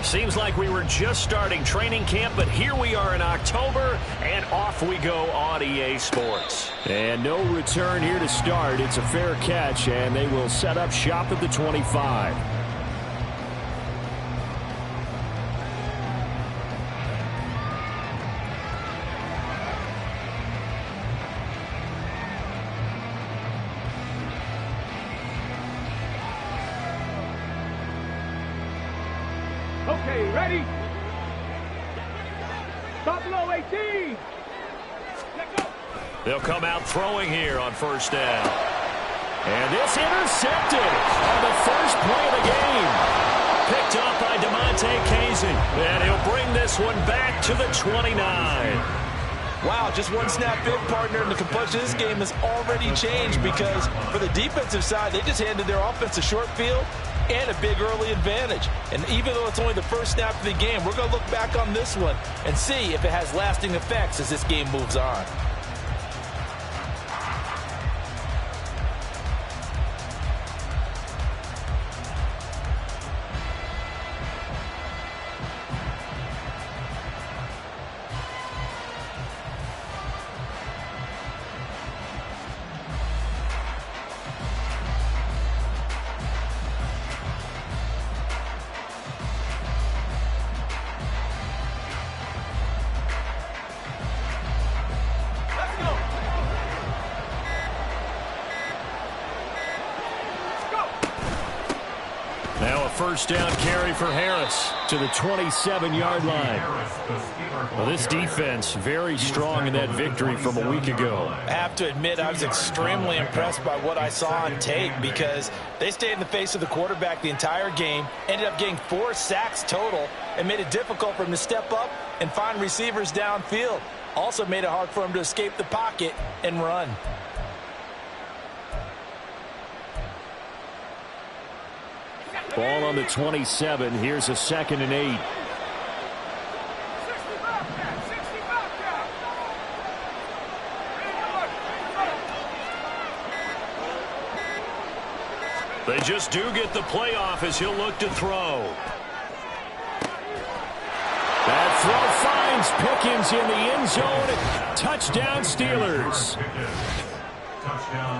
Seems like we were just starting training camp, but here we are in October, and off we go on EA Sports. And no return here to start. It's a fair catch, and they will set up shop at the 25. Okay, ready? Stop below 18. They'll come out throwing here on first down. And this intercepted on the first play of the game. Picked up by DeMonte Casey. And he'll bring this one back to the 29. Wow, just one snap in, partner, and the complexion of this game has already changed because for the defensive side, they just handed their offense a short field and a big early advantage. And even though it's only the first snap of the game, we're going to look back on this one and see if it has lasting effects as this game moves on. First down carry for Harris to the 27-yard line. Well, this defense very strong in that victory from a week ago. I have to admit I was extremely impressed by what I saw on tape because they stayed in the face of the quarterback the entire game, ended up getting 4 sacks total, and made it difficult for him to step up and find receivers downfield. Also made it hard for him to escape the pocket and run. Ball on the 27. Here's a 2nd and 8. They just do get the playoff as he'll look to throw. That throw finds Pickens in the end zone. Touchdown, Steelers.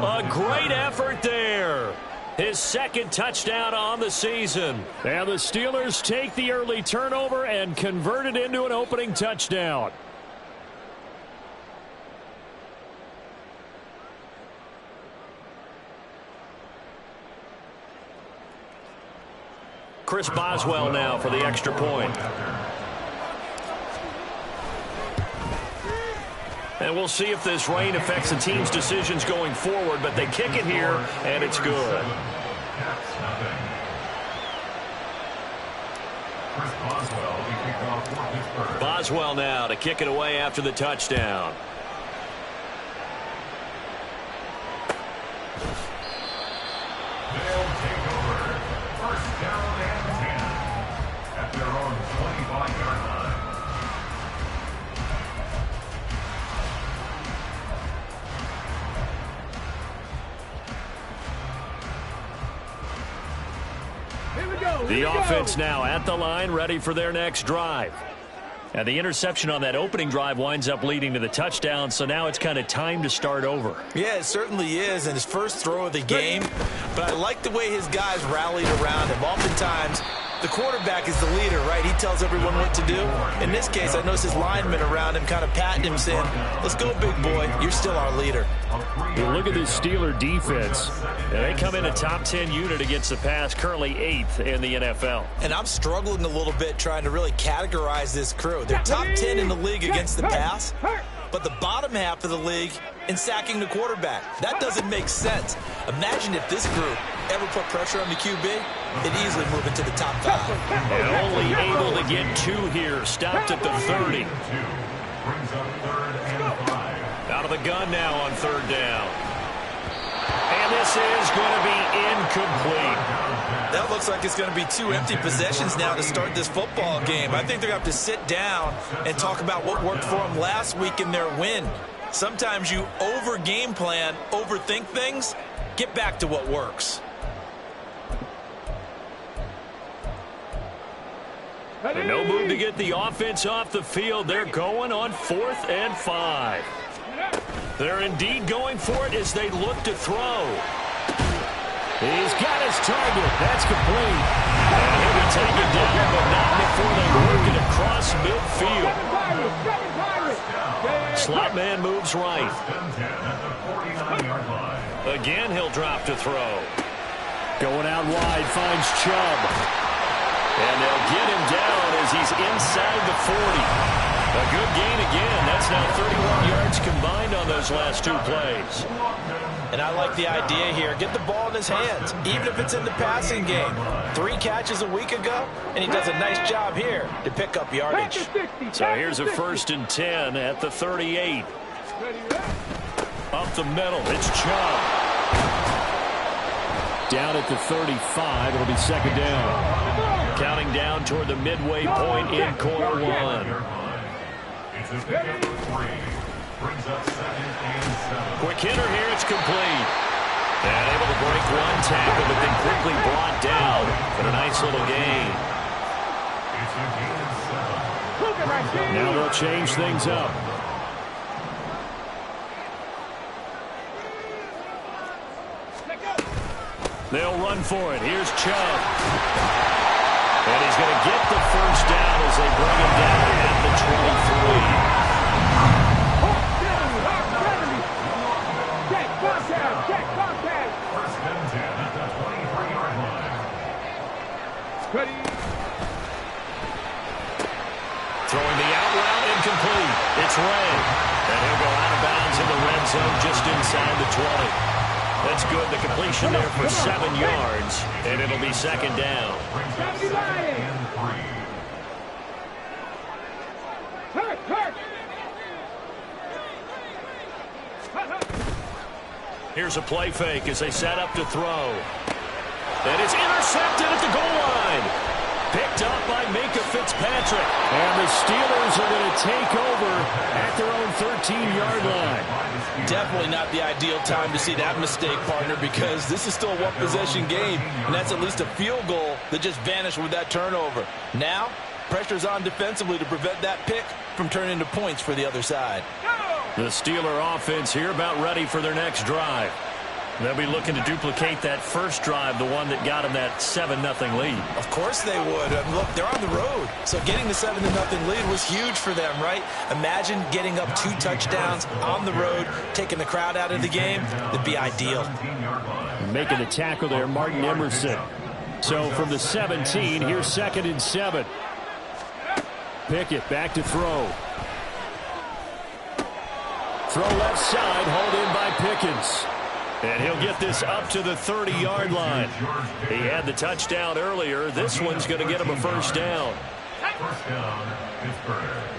A great effort there. His 2nd touchdown on the season. And the Steelers take the early turnover and convert it into an opening touchdown. Chris Boswell now for the extra point. And we'll see if this rain affects the team's decisions going forward, but they kick it here, and it's good. Boswell now to kick it away after the touchdown. They'll take over. First down and 10 at their own 25-yard line. The offense now at the line, ready for their next drive. And the interception on that opening drive winds up leading to the touchdown, so now it's kind of time to start over. Yeah, it certainly is, and his first throw of the game. But I like the way his guys rallied around him. Oftentimes, the quarterback is the leader, right? He tells everyone what to do. In this case, I noticed his linemen around him kind of patting him, saying, let's go, big boy. You're still our leader. You look at this Steeler defense. And they come in a top 10 unit against the pass, currently 8th in the NFL. And I'm struggling a little bit trying to really categorize this crew. They're top 10 in the league against the pass, but the bottom half of the league in sacking the quarterback. That doesn't make sense. Imagine if this group ever put pressure on the QB, it'd easily move into the top 5. And only able to get 2 here, stopped at the 30. Out of the gun now on 3rd down. And this is going to be incomplete. That looks like it's going to be 2 empty possessions now to start this football game. I think they're going to have to sit down and talk about what worked for them last week in their win. Sometimes you over-game plan, overthink things, get back to what works. And no move to get the offense off the field. They're going on 4th and 5. They're indeed going for it as they look to throw. He's got his target. That's complete. And he'll be taken down, but not before they work it across midfield. Slot man moves right. Again, he'll drop to throw. Going out wide, finds Chubb. And they'll get him down as he's inside the 40. A good gain again. That's now 31 yards combined on those last 2 plays. And I like the idea here. Get the ball in his hands, even if it's in the passing game. 3 catches a week ago, and he does a nice job here to pick up yardage. So here's a 1st and 10 at the 38. Up the middle, it's Chubb. Down at the 35, it'll be 2nd down. Counting down toward the midway point in quarter 1. Quick hitter here, it's complete. And able to break 1 tackle, but then quickly brought down for a nice little gain. Now they'll change things up. They'll run for it. Here's Chubb. And he's going to get the 1st down as they bring him down at the 23. Throwing the out route, incomplete. It's Ray. And he'll go out of bounds in the red zone just inside the 20. That's good. The completion there for 7 yards. And it'll be 2nd down. Here's a play fake as they set up to throw. And it's intercepted at the goal line. Picked up by Minka Fitzpatrick. And the Steelers are going to take over at their own 13-yard line. Definitely not the ideal time to see that mistake, partner, because this is still a one-possession game, and that's at least a field goal that just vanished with that turnover. Now, pressure's on defensively to prevent that pick from turning into points for the other side. The Steeler offense here about ready for their next drive. They'll be looking to duplicate that first drive, the one that got them that 7-0 lead. Of course they would. Look, they're on the road. So getting the 7-0 lead was huge for them, right? Imagine getting up 2 touchdowns on the road, taking the crowd out of the game. It'd be ideal. Making the tackle there, Martin Emerson. So from the 17, here's 2nd and 7. Pickett back to throw. Throw left side, hauled in by Pickens. And he'll get this up to the 30-yard line. He had the touchdown earlier. This one's going to get him a 1st down. First down, Pittsburgh.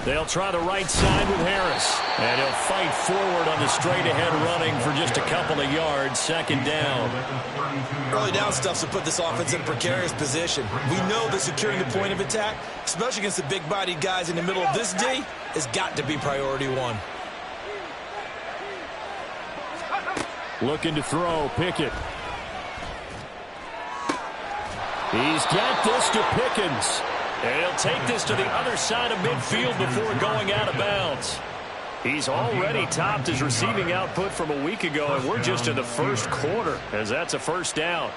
They'll try the right side with Harris. And he'll fight forward on the straight-ahead running for just a couple of yards. 2nd down. Early down stuff's to put this offense in a precarious position. We know that securing the point of attack, especially against the big-bodied guys in the middle of this D, has got to be priority 1. Looking to throw, Pickett. He's got this to Pickens. And he'll take this to the other side of midfield before going out of bounds. He's already topped his receiving output from a week ago, and we're just in the first quarter, as that's a 1st down.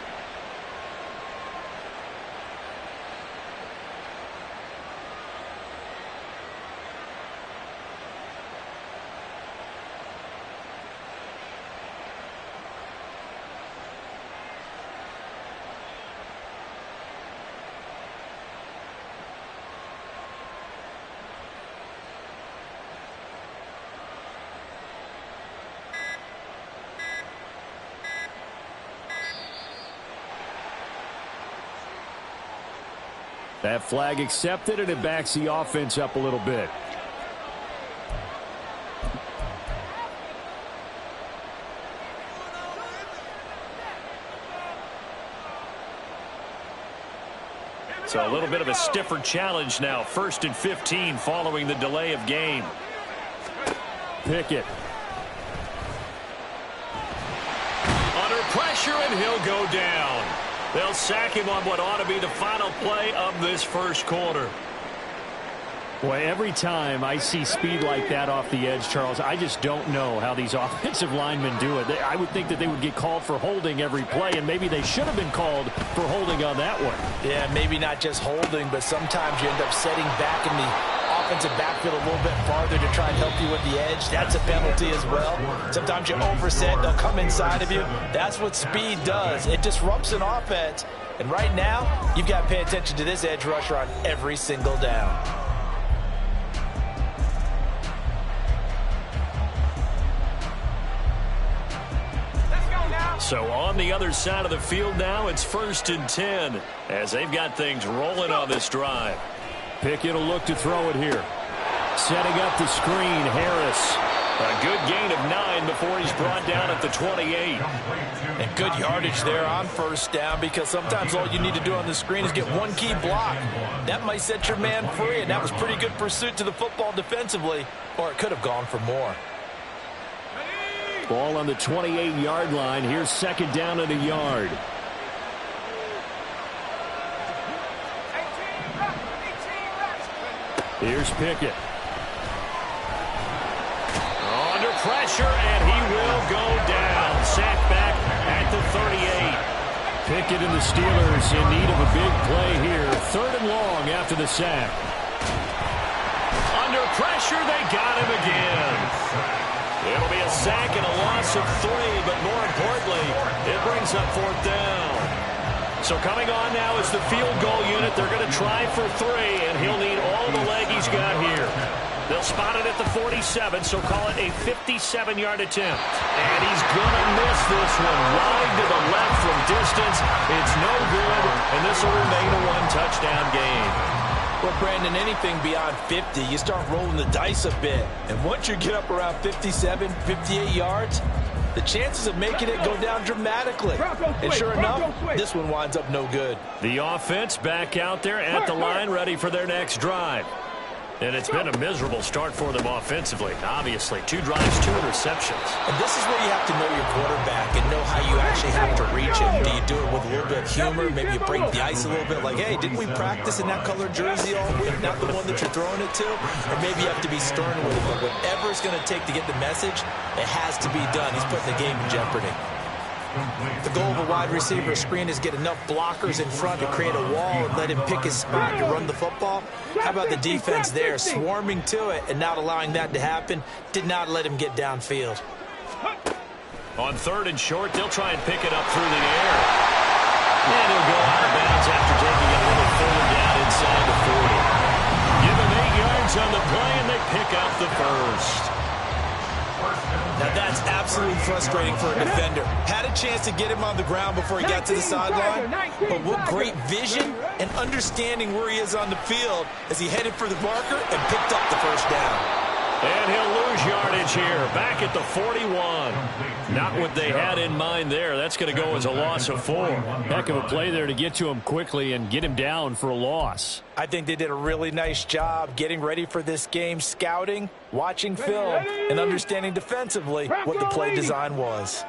That flag accepted, and it backs the offense up a little bit. So a little bit of a stiffer challenge now. 1st and 15 following the delay of game. Pickett. Under pressure, and he'll go down. They'll sack him on what ought to be the final play of this first quarter. Boy, every time I see speed like that off the edge, Charles, I just don't know how these offensive linemen do it. I would think that they would get called for holding every play, and maybe they should have been called for holding on that one. Yeah, maybe not just holding, but sometimes you end up setting back in the offensive backfield a little bit farther to try and help you with the edge. That's a penalty as well. Sometimes you overset, they'll come inside of you. That's what speed does. It disrupts an offense. And right now, you've got to pay attention to this edge rusher on every single down. So on the other side of the field now, it's 1st and 10 as they've got things rolling on this drive. Pickett will look to throw it here. Setting up the screen, Harris. A good gain of 9 before he's brought down at the 28. And good yardage there on 1st down, because sometimes all you need to do on the screen is get one key block. That might set your man free, and that was pretty good pursuit to the football defensively, or it could have gone for more. Ball on the 28-yard line. Here's 2nd down and a yard. Here's Pickett. Under pressure, and he will go down. Sacked back at the 38. Pickett and the Steelers in need of a big play here. 3rd and long after the sack. Under pressure, they got him again. It'll be a sack and a loss of 3, but more importantly, it brings up 4th down. So coming on now is the field goal unit. They're going to try for 3, and he'll need all the leg he's got here. They'll spot it at the 47, so call it a 57-yard attempt. And he's going to miss this one. Wide to the left from distance. It's no good, and this will remain a 1-touchdown game. Well, Brandon, anything beyond 50, you start rolling the dice a bit. And once you get up around 57, 58 yards, the chances of making it go down dramatically. And sure enough, this one winds up no good. The offense back out there at the line, ready for their next drive. And it's been a miserable start for them offensively. Obviously, 2 drives, 2 interceptions. And this is where you have to know your quarterback and know how you actually have to reach him. Do you do it with a little bit of humor? Maybe you break the ice a little bit, like, hey, didn't we practice in that colored jersey all week, not the one that you're throwing it to? Or maybe you have to be stern with it. But whatever it's going to take to get the message, it has to be done. He's putting the game in jeopardy. The goal of a wide receiver screen is get enough blockers in front to create a wall and let him pick his spot to run the football. How about the defense there, swarming to it and not allowing that to happen? Did not let him get downfield. On 3rd and short, they'll try and pick it up through the air. And he'll go out of bounds after taking it a little further down inside the 40. Give him 8 yards on the play, and they pick up the 1st. Now that's absolutely frustrating for a defender. Had a chance to get him on the ground before he got to the sideline, but what great vision and understanding where he is on the field as he headed for the marker and picked up the 1st down. And he'll lose yardage here, back at the 41. Not what they had in mind there. That's going to go as a loss of 4. Heck of a play there to get to him quickly and get him down for a loss. I think they did a really nice job getting ready for this game, scouting, watching film, and understanding defensively what the play design was.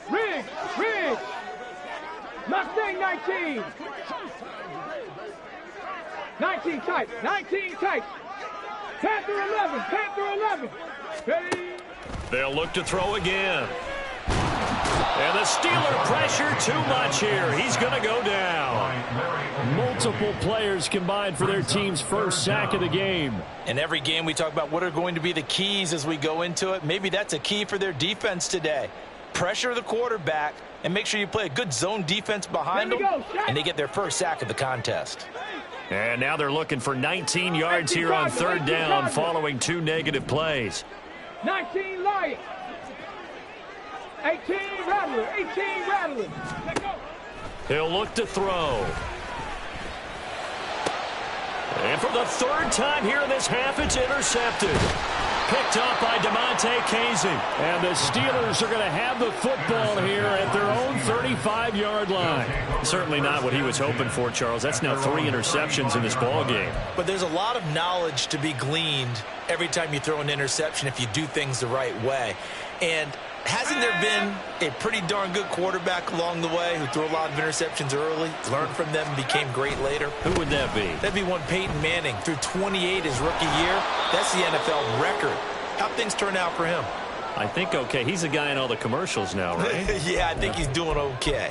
Riggs! Mustang 19! 19 tight, 19 tight. Panther 11. Ready? They'll look to throw again. And the Steeler pressure too much here. He's going to go down. Multiple players combined for their team's 1st sack of the game. In every game we talk about what are going to be the keys as we go into it. Maybe that's a key for their defense today. Pressure the quarterback and make sure you play a good zone defense behind them, and they get their 1st sack of the contest. And now they're looking for 19 yards here on 3rd down following 2 negative plays. 19 Lion. 18 Rattler. He'll look to throw. And for the 3rd time here in this half, it's intercepted. Picked Picked up by Casey. And the Steelers are going to have the football here at their own 35-yard line. Certainly not what he was hoping for, Charles. That's now 3 interceptions in this ball game. But there's a lot of knowledge to be gleaned every time you throw an interception if you do things the right way. And hasn't there been a pretty darn good quarterback along the way who threw a lot of interceptions early, learned from them, and became great later? Who would that be? That'd be one Peyton Manning. Threw 28 his rookie year. That's the NFL record. How'd things turn out for him? I think okay. He's the guy in all the commercials now, right? Yeah, I think he's doing okay.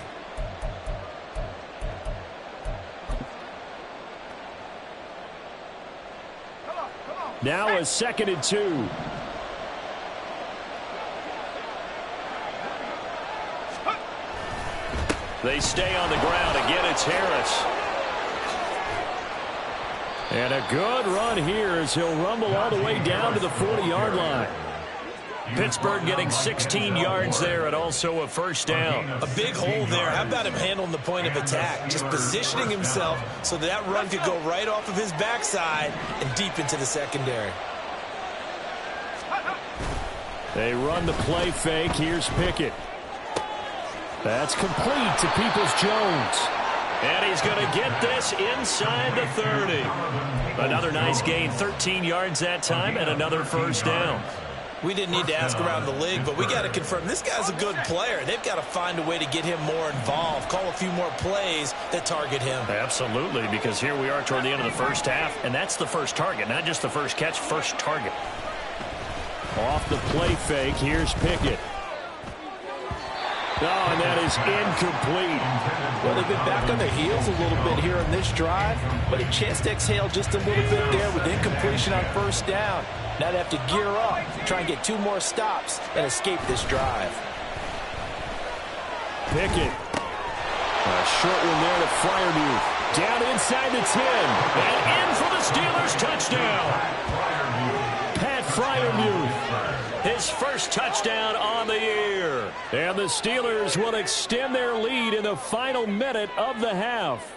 Now a 2nd and 2. They stay on the ground. Again, it's Harris. And a good run here as he'll rumble all the way down to the 40-yard line. Pittsburgh getting 16 yards there and also a first down. A big hole there. How about him handling the point of attack? Just positioning himself so that run could go right off of his backside and deep into the secondary. They run the play fake. Here's Pickett. That's complete to Peoples-Jones. And he's going to get this inside the 30. Another nice gain, 13 yards that time, and another first down. We didn't need to ask around the league, but we got to confirm this guy's a good player. They've got to find a way to get him more involved, call a few more plays that target him. Absolutely, because here we are toward the end of the first half, and that's the first target, not just the first catch, first target. Off the play fake, here's Pickett. Oh, and that is incomplete. Well, they've been back on their heels a little bit here on this drive, but a chance to exhale just a little bit there with incompletion on first down. Now they have to gear up, try and get 2 more stops and escape this drive. Pickett. A short one there to Freiermuth. Down inside the 10. And in for the Steelers touchdown. Pat Freiermuth. His first touchdown on the year. And the Steelers will extend their lead in the final minute of the half.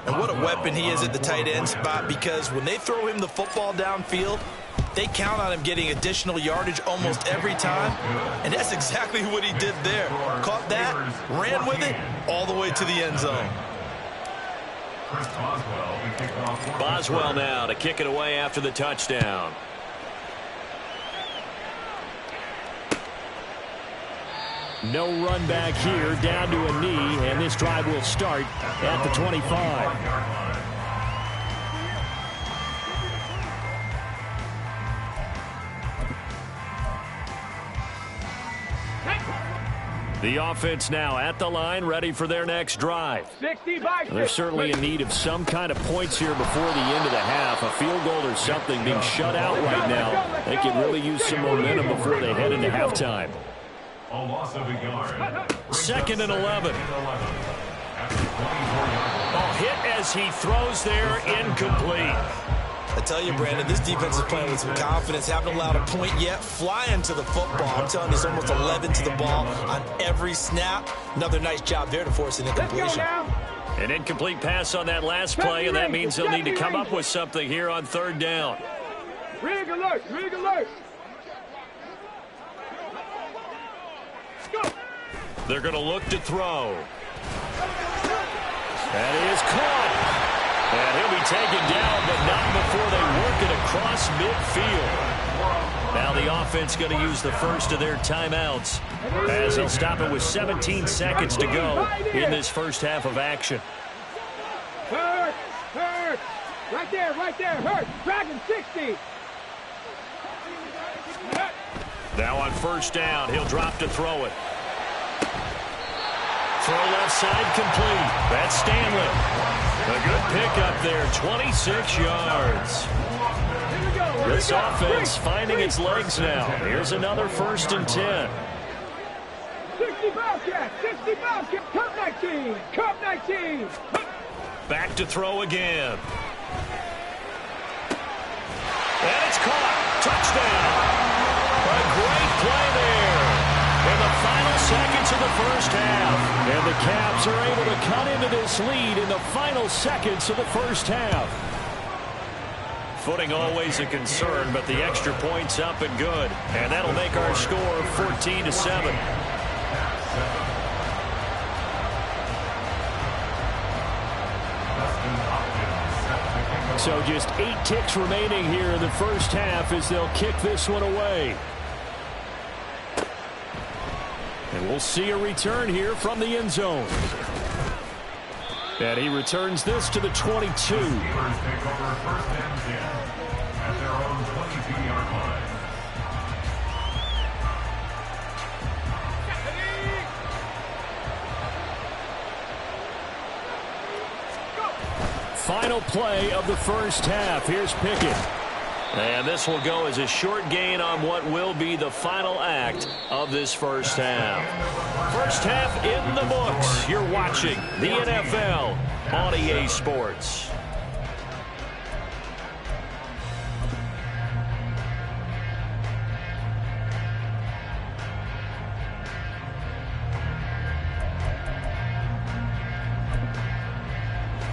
And what a weapon he is at the tight end spot, because when they throw him the football downfield, they count on him getting additional yardage almost every time. And that's exactly what he did there. Caught that, ran with it, all the way to the end zone. Boswell now to kick it away after the touchdown. No run back here, down to a knee, and this drive will start at the 25. The offense now at the line, ready for their next drive. 60 by They're certainly in need of some kind of points here before the end of the half. A field goal or something, being shut out right now. They could really use some momentum before they head into halftime. A loss of a yard. 2nd and 11. Hit as he throws there, incomplete. I tell you, Brandon, this defense is playing with some confidence. Haven't allowed a point yet. Flying to the football. I'm telling you, it's almost 11 to the ball on every snap. Another nice job there to force an incompletion. An incomplete pass on that last play, and that means they'll need to come up with something here on 3rd down. Rig alert, rig alert. They're going to look to throw. That is caught. And he'll be taken down, but not before they work it across midfield. Now the offense going to use the first of their timeouts as they'll stop it with 17 seconds to go in this first half of action. Hurt, hurt. Right there, hurt. Dragon 60. Now on 1st down, he'll drop to throw it. Throw left side complete. That's Stanley. A good pickup there, 26 yards. This offense finding its legs now. Here's another 1st and 10. 60 Bobcat, 60 Bobcat. Cup 19, Cup 19. Back to throw again. And it's caught. Touchdown. A great play there. In the final seconds of the first half. And the Caps are able to cut into this lead in the final seconds of the first half. Footing always a concern, but the extra point's up and good. And that'll make our score 14-7. So just 8 ticks remaining here in the first half as they'll kick this one away. And we'll see a return here from the end zone. And he returns this to the 22. Steelers take over first and 10 at their own 22-yard line. Final play of the first half. Here's Pickett. And this will go as a short gain on what will be the final act of this first half. First half in the books. You're watching the NFL on EA Sports.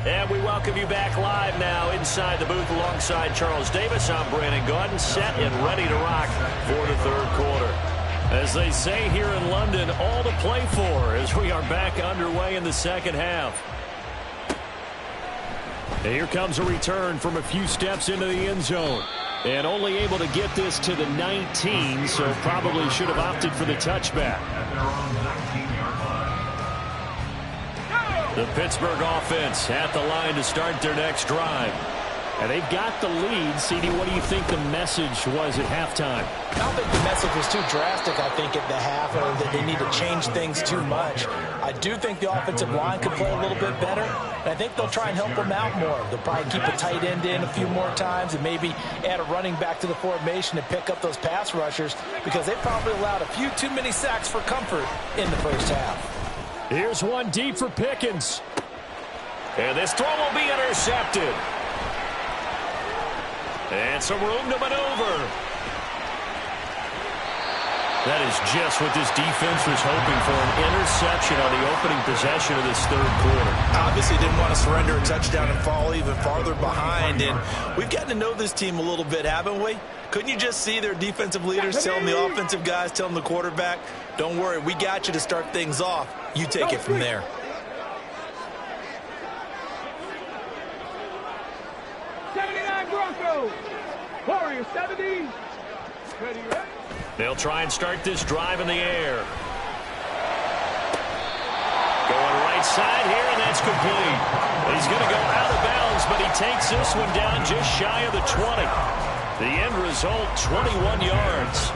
And we welcome you back live now inside the booth alongside Charles Davis. I'm Brandon Gaudin, set and ready to rock for the third quarter. As they say here in London, all to play for as we are back underway in the second half. And here comes a return from a few steps into the end zone. And only able to get this to the 19, so probably should have opted for the touchback. The Pittsburgh offense at the line to start their next drive. And they've got the lead. CD, what do you think the message was at halftime? I don't think the message was too drastic, I think, at the half, or that they need to change things too much. I do think the offensive line could play a little bit better, and I think they'll try and help them out more. They'll probably keep a tight end in a few more times and maybe add a running back to the formation to pick up those pass rushers, because they probably allowed a few too many sacks for comfort in the first half. Here's one deep for Pickens. And this throw will be intercepted. And some room to maneuver. That is just what this defense was hoping for, an interception on the opening possession of this third quarter. Obviously didn't want to surrender a touchdown and fall even farther behind. And we've gotten to know this team a little bit, haven't we? Couldn't you just see their defensive leaders telling the offensive guys, telling the quarterback, don't worry, we got you to start things off. You take it from there. Broncos. Warriors 70. Ready. They'll try and start this drive in the air. Going right side here, and that's complete. He's going to go out of bounds, but he takes this one down just shy of the 20. The end result, 21 yards.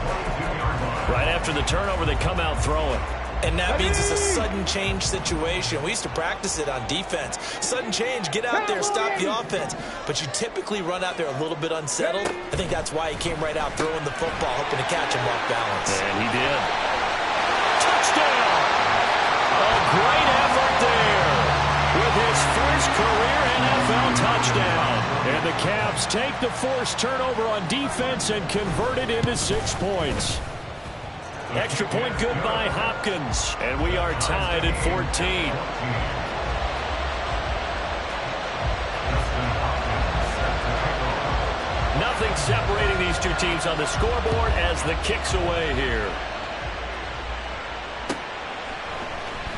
Right after the turnover, they come out throwing. And that means it's a sudden change situation. We used to practice it on defense. Sudden change, get out there, stop the offense. But you typically run out there a little bit unsettled. I think that's why he came right out throwing the football, hoping to catch him off balance. And he did. Touchdown! A great effort there with his first career NFL touchdown. And the Cavs take the forced turnover on defense and convert it into 6 points. Extra point good by Hopkins. And we are tied at 14. Nothing separating these two teams on the scoreboard as the kick's away here.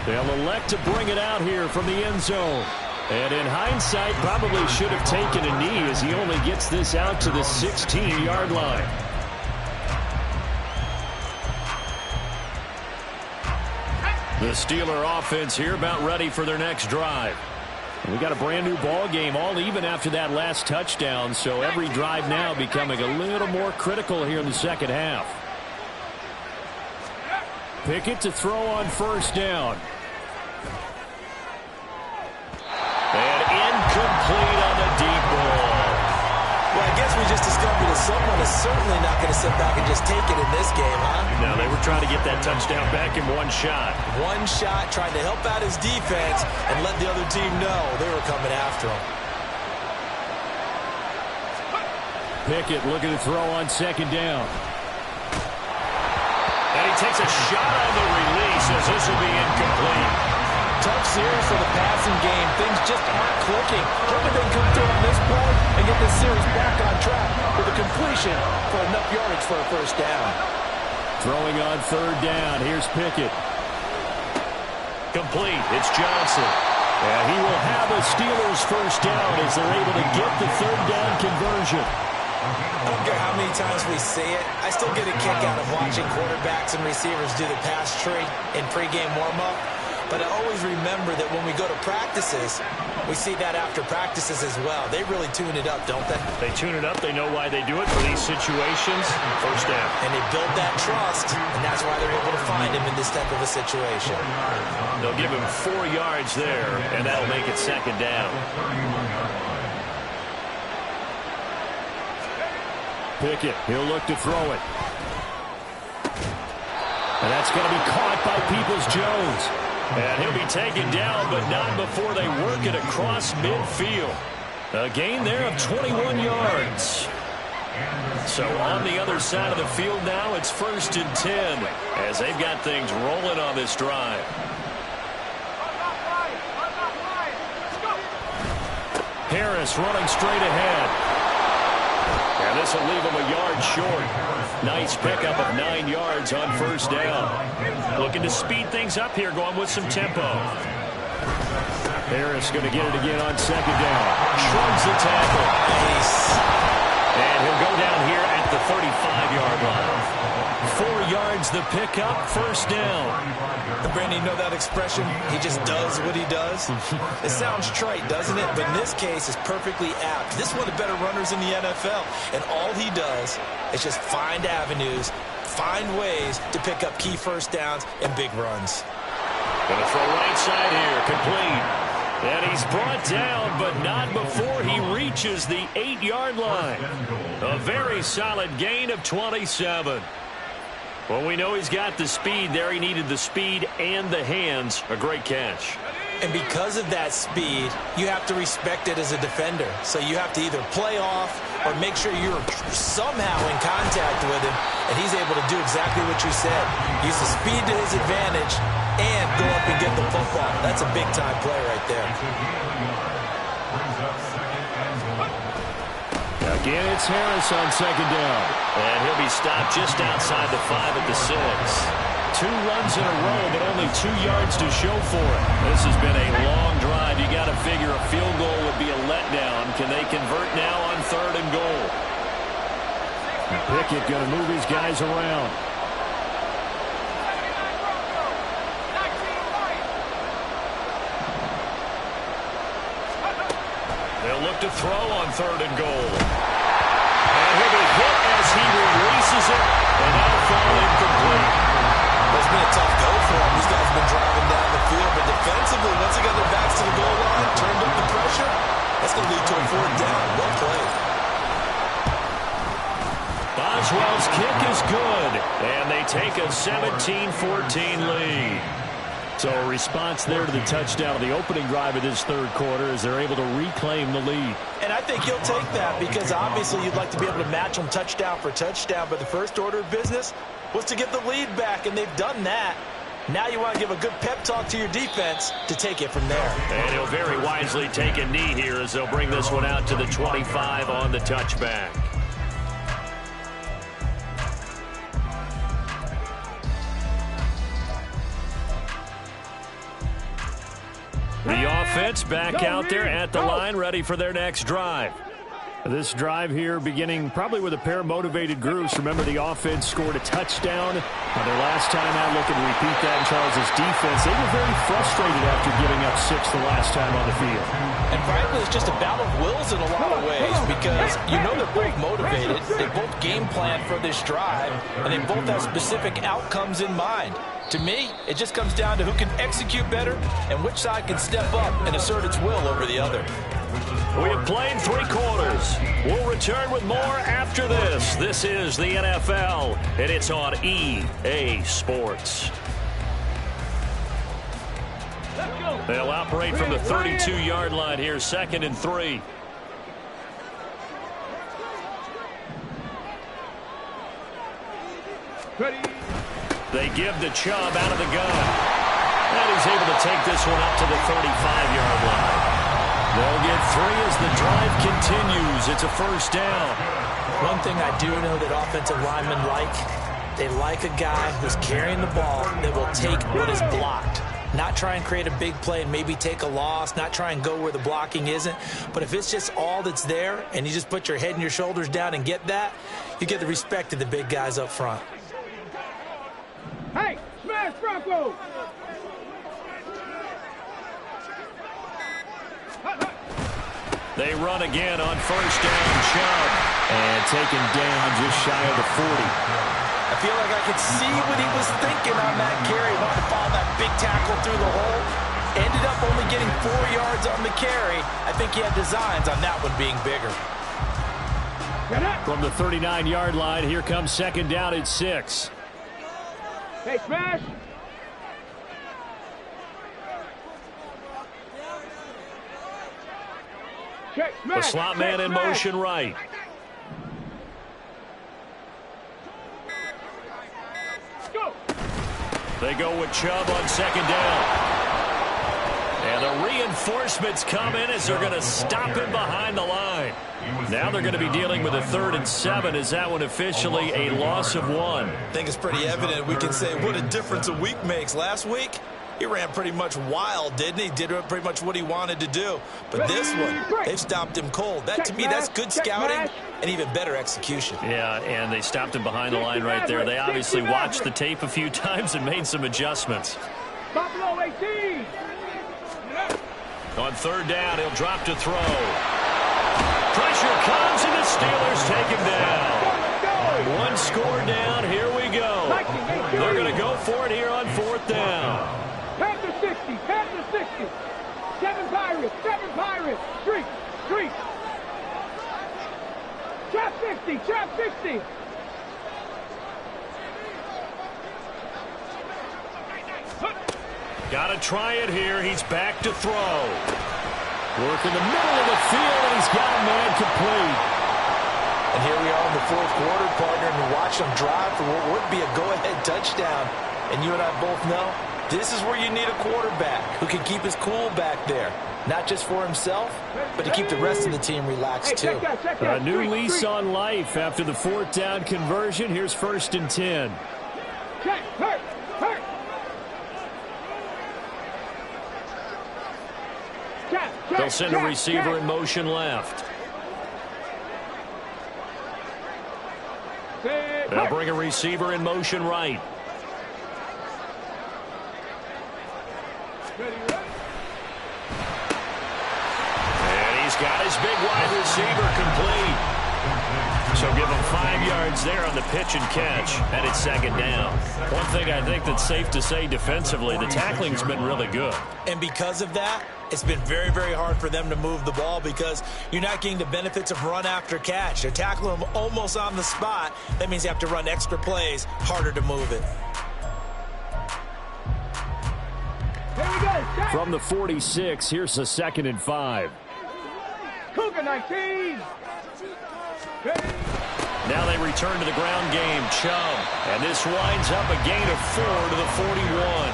They'll elect to bring it out here from the end zone. And in hindsight, probably should have taken a knee as he only gets this out to the 16-yard line. The Steeler offense here about ready for their next drive. We got a brand new ball game, all even after that last touchdown, so every drive now becoming a little more critical here in the second half. Pickett to throw on first down. And incomplete on the deep ball. Well, I guess we just discovered that someone is certainly not going to sit back and just take it in this game, huh? No, they were trying to get that touchdown back in one shot. One shot, trying to help out his defense and let the other team know they were coming after him. Pickett looking to throw on second down. And he takes a shot on the release as this will be incomplete. Tough series for the passing game. Things just aren't clicking. Hoping they come through on this play and get this series back on track with a completion for enough yardage for a first down. Throwing on third down. Here's Pickett. Complete. It's Johnson. And he will have a Steelers first down as they're able to get the third down conversion. I don't care how many times we see it. I still get a kick out of watching quarterbacks and receivers do the pass tree in pregame warm-up. But I always remember that when we go to practices, we see that after practices as well. They really tune it up, don't they? They tune it up. They know why they do it for these situations. First down. And they build that trust, and that's why they're able to find him in this type of a situation. They'll give him 4 yards there, and that'll make it second down. Pickett, he'll look to throw it. And that's going to be caught by Peoples-Jones. And he'll be taken down, but not before they work it across midfield. A gain there of 21 yards. So on the other side of the field now, it's 1st and 10 as they've got things rolling on this drive. Harris running straight ahead. And this will leave him a yard short. Nice pickup of 9 yards on first down. Looking to speed things up here, going with some tempo. Harris going to get it again on second down. Shrugs the tackle. Nice. And he'll go down here at the 35-yard line. 4 yards the pickup, first down. And Brandon, you know that expression? He just does what he does. It sounds trite, doesn't it? But in this case, it's perfectly apt. This is one of the better runners in the NFL. And all he does is just find avenues, find ways to pick up key first downs and big runs. Going to throw right side here, complete. And he's brought down, but not before he reaches the 8-yard line. A very solid gain of 27. Well, we know he's got the speed there. He needed the speed and the hands. A great catch. And because of that speed, you have to respect it as a defender. So you have to either play off or make sure you're somehow in contact with him. And he's able to do exactly what you said. Use the speed to his advantage and go up and get the football. That's a big-time play right there. Again, it's Harris on second down. And he'll be stopped just outside the 5 at the 6. 2 runs in a row, but only 2 yards to show for it. This has been a long drive. You got to figure a field goal would be a letdown. Can they convert now on 3rd and goal? Pickett going to move his guys around. They'll look to throw on 3rd and goal. And he'll be hit as he releases it, and that'll fall incomplete. It's been a tough go for him. These guys have been driving down the field, but defensively, once they got their backs to the goal line, turned up the pressure, that's going to lead to a 4th down. Well played. Boswell's kick is good, and they take a 17-14 lead. So a response there to the touchdown of the opening drive of this 3rd quarter as they're able to reclaim the lead. And I think he'll take that because obviously you'd like to be able to match them touchdown for touchdown, but the first order of business was to get the lead back, and they've done that. Now you want to give a good pep talk to your defense to take it from there. And he'll very wisely take a knee here as they'll bring this one out to the 25 on the touchback. The offense back out there at the line, ready for their next drive. This drive here beginning probably with a pair of motivated groups. Remember, the offense scored a touchdown on their last time out. Looking to repeat that in Charles' defense. They were very frustrated after giving up 6 the last time on the field. And frankly, it's just a battle of wills in a lot of ways because you know they're both motivated. They both game plan for this drive, and they both have specific outcomes in mind. To me, it just comes down to who can execute better and which side can step up and assert its will over the other. We have played 3 quarters. We'll return with more after this. This is the NFL, and it's on EA Sports. They'll operate from the 32-yard line here, 2nd and 3. Ready. They give the Chubb out of the gun. And he's able to take this one up to the 35-yard line. They'll get 3 as the drive continues. It's a first down. One thing I do know that offensive linemen like, they like a guy who's carrying the ball that will take what is blocked. Not try and create a big play and maybe take a loss, not try and go where the blocking isn't. But if it's just all that's there and you just put your head and your shoulders down and get that, you get the respect of the big guys up front. Hey, smash Bronco! They run again on first down. Chubb. And taken down just shy of the 40. I feel like I could see what he was thinking on that carry. Wanted to follow that big tackle through the hole. Ended up only getting 4 yards on the carry. I think he had designs on that one being bigger. From the 39-yard line, here comes second down at 6. Hey, smash! Check, smash! The slot man in motion right. Go! They go with Chubb on second down. And the reinforcements come in as they're going to stop him behind the line. Now they're going to be dealing with a 3rd and 7. Is that one officially a loss of 1? I think it's pretty evident. We can say what a difference a week makes. Last week, he ran pretty much wild, didn't he? Did pretty much what he wanted to do. But this one, they've stopped him cold. That, to me, that's good scouting and even better execution. Yeah, and they stopped him behind the line right there. They obviously watched the tape a few times and made some adjustments. Buffalo 18! On 3rd down, he'll drop to throw. Pressure comes, and the Steelers take him down. 1 score down. Here we go. They're going to go for it here on 4th down. Panther 60, Panther 60. 7 Pirates, streak. Trap 60. Got to try it here. He's back to throw. Work in the middle of the field, and he's got a man complete. And here we are in the 4th quarter, partner, and watch them drive for what would be a go-ahead touchdown. And you and I both know this is where you need a quarterback who can keep his cool back there. Not just for himself, but to keep the rest of the team relaxed, too. A new lease on life after the 4th down conversion. Here's 1st and 10. Check, hurt. They'll send a receiver in motion left. They'll bring a receiver in motion right. And he's got his big wide receiver complete. So give him 5 yards there on the pitch and catch, and it's 2nd down. One thing I think that's safe to say defensively, the tackling's been really good. And because of that, it's been very, very hard for them to move the ball because you're not getting the benefits of run after catch. They're tackling them almost on the spot. That means you have to run extra plays, harder to move it. From the 46, here's a 2nd and 5. Cougar 19. Now they return to the ground game. Chubb. And this winds up a gain of 4 to the 41.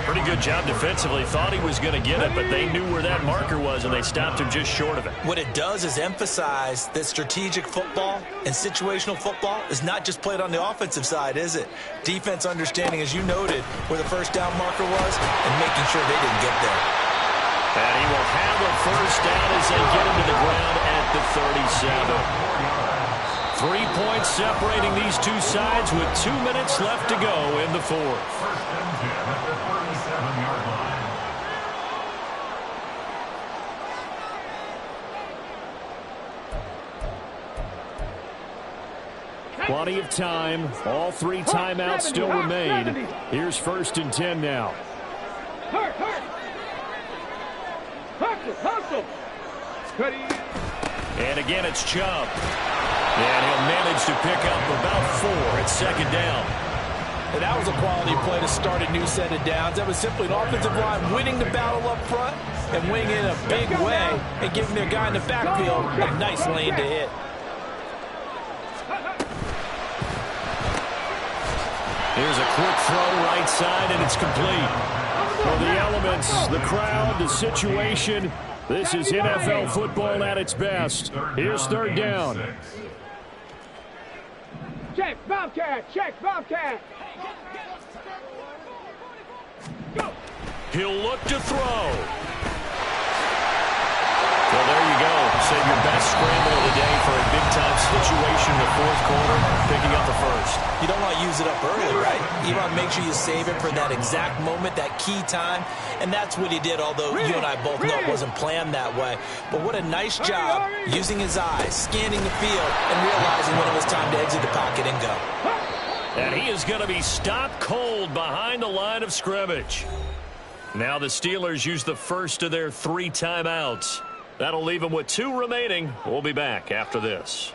Pretty good job defensively. Thought he was going to get it, but they knew where that marker was, and they stopped him just short of it. What it does is emphasize that strategic football and situational football is not just played on the offensive side, is it? Defense understanding, as you noted, where the 1st down marker was and making sure they didn't get there. And he will have a 1st down as they get him to the ground at the 37. 3 points separating these two sides with 2 minutes left to go in the 4th. Plenty of time. All 3 timeouts still remain. Here's 1st and 10 now. Hustle. And again, it's Chubb. And he'll manage to pick up about 4 at 2nd down. And that was a quality play to start a new set of downs. That was simply an offensive line winning the battle up front and winning in a big way and giving their guy in the backfield a nice lane to hit. Here's a quick throw right side, and it's complete. For the elements, the crowd, the situation, this is NFL football at its best. Here's third down. Check, Bobcat, check, Bobcat. Go. He'll look to throw. Well, there you go. Save your best scramble of the day for a big-time situation in the fourth quarter, picking up the first. You don't want to use it up early, right? You want to make sure you save it for that exact moment, that key time, and that's what he did, although you and I both know it wasn't planned that way. But what a nice job using his eyes, scanning the field, and realizing when it was time to exit the pocket and go. And he is going to be stopped cold behind the line of scrimmage. Now the Steelers use the first of their 3 timeouts. That'll leave them with 2 remaining. We'll be back after this.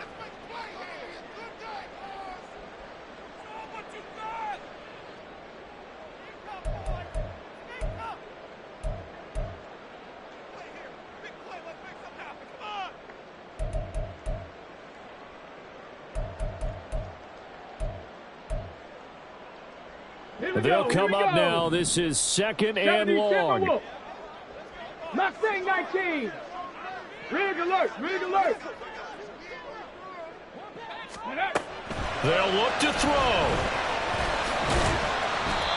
They'll come up now. This is second and long. Mustang 19. Rig alert, rig alert. They'll look to throw.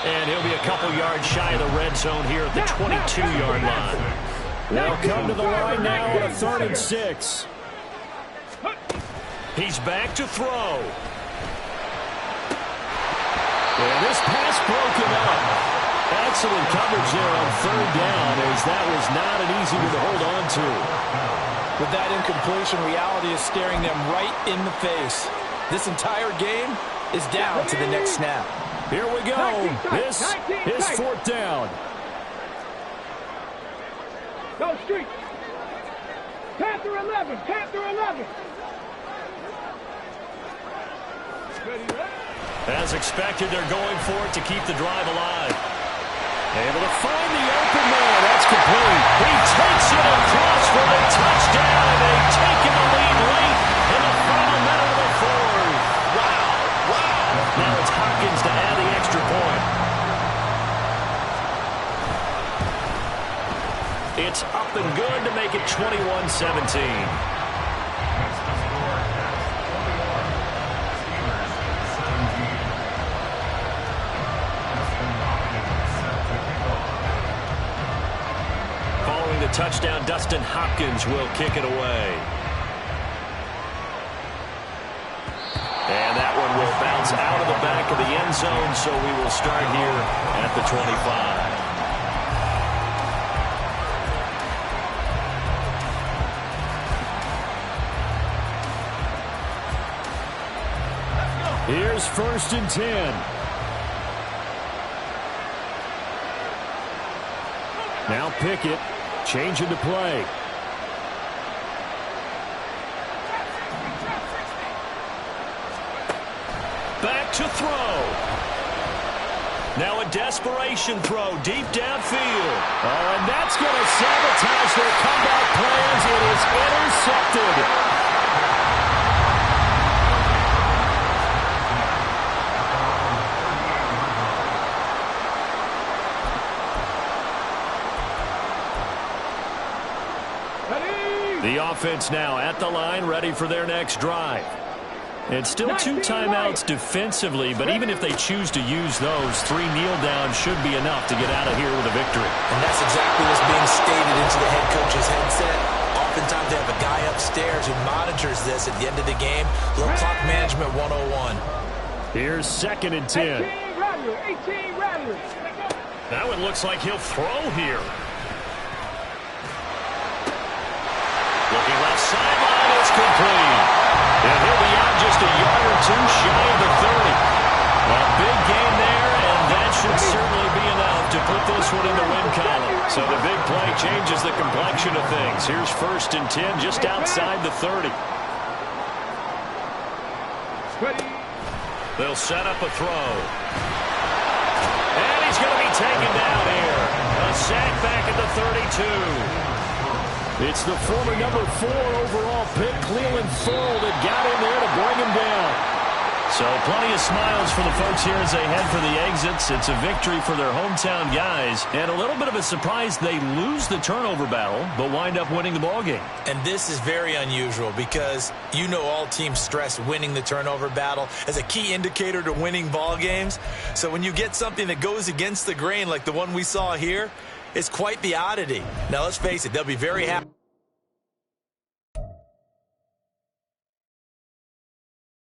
And he'll be a couple yards shy of the red zone here at the 22-yard line. They'll come to the line now on a 3rd and 6. He's back to throw. And this pass broken up. Excellent coverage there on 3rd down, as that was not an easy one to hold on to. With that incompletion, reality is staring them right in the face. This entire game is down to the next snap. Here we go. This is 4th down. Go street. Panther 11, Panther 11. As expected, they're going for it to keep the drive alive. Able to find the open man. That's complete. He takes it across for a touchdown, and they've taken the lead late in the final minute of the 4th. Wow, wow. Now it's Hopkins to add the extra point. It's up and good to make it 21-17. Touchdown, Dustin Hopkins will kick it away. And that one will bounce out of the back of the end zone, so we will start here at the 25. Here's 1st and 10. Now Pickett. Changing the play. Back to throw. Now a desperation throw deep downfield. Oh, and that's going to sabotage their comeback plans. It is intercepted. The offense now at the line, ready for their next drive. It's still 2 timeouts defensively, but even if they choose to use those, 3 kneel downs should be enough to get out of here with a victory. And that's exactly what's being stated into the head coach's headset. Oftentimes they have a guy upstairs who monitors this at the end of the game. Little clock management 101. Here's 2nd and 10. 18 Rattler. That one looks like he'll throw here. Looking left sideline, it's complete. And he'll be out just a yard or 2 shy of the 30. A big gain there, and that should certainly be enough to put this one in the win column. So the big play changes the complexion of things. Here's 1st and 10 just outside the 30. They'll set up a throw. And he's going to be taken down here. A sack back at the 32. It's the former number 4 overall pick, Cleveland Full, that got in there to bring him down. So plenty of smiles for the folks here as they head for the exits. It's a victory for their hometown guys. And a little bit of a surprise, they lose the turnover battle, but wind up winning the ballgame. And this is very unusual because you know all teams stress winning the turnover battle as a key indicator to winning ball games. So when you get something that goes against the grain like the one we saw here, it's quite the oddity. Now, let's face it, they'll be very happy.